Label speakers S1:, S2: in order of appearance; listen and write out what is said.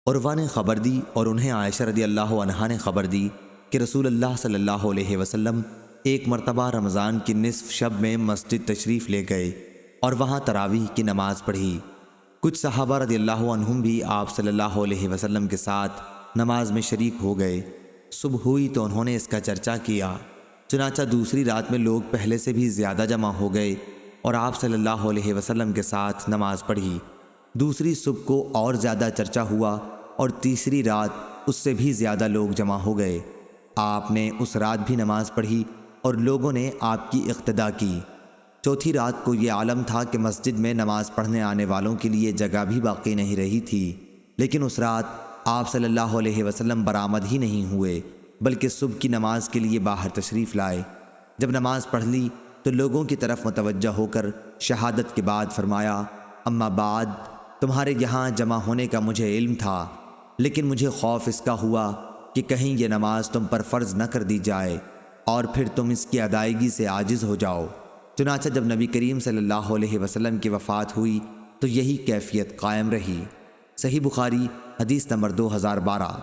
S1: عروہ نے خبر دی اور انہیں عائشہ رضی اللہ عنہا نے خبر دی کہ رسول اللہ صلی اللہ علیہ وسلم ایک مرتبہ رمضان کی نصف شب میں مسجد تشریف لے گئے اور وہاں تراویح کی نماز پڑھی۔ کچھ صحابہ رضی اللہ عنہم بھی آپ صلی اللہ علیہ وسلم کے ساتھ نماز میں شریک ہو گئے۔ صبح ہوئی تو انہوں نے اس کا چرچا کیا، چنانچہ دوسری رات میں لوگ پہلے سے بھی زیادہ جمع ہو گئے اور آپ صلی اللہ علیہ وسلم کے ساتھ نماز پڑھی۔ دوسری صبح کو اور زیادہ چرچا ہوا اور تیسری رات اس سے بھی زیادہ لوگ جمع ہو گئے۔ آپ نے اس رات بھی نماز پڑھی اور لوگوں نے آپ کی اقتدا کی۔ چوتھی رات کو یہ عالم تھا کہ مسجد میں نماز پڑھنے آنے والوں کے لیے جگہ بھی باقی نہیں رہی تھی، لیکن اس رات آپ صلی اللہ علیہ وسلم برآمد ہی نہیں ہوئے بلکہ صبح کی نماز کے لیے باہر تشریف لائے۔ جب نماز پڑھ لی تو لوگوں کی طرف متوجہ ہو کر شہادت کے بعد فرمایا، اما بعد، تمہارے یہاں جمع ہونے کا مجھے علم تھا، لیکن مجھے خوف اس کا ہوا کہ کہیں یہ نماز تم پر فرض نہ کر دی جائے اور پھر تم اس کی ادائیگی سے عاجز ہو جاؤ۔ چنانچہ جب نبی کریم صلی اللہ علیہ وسلم کی وفات ہوئی تو یہی کیفیت قائم رہی۔ صحیح بخاری حدیث نمبر 2012۔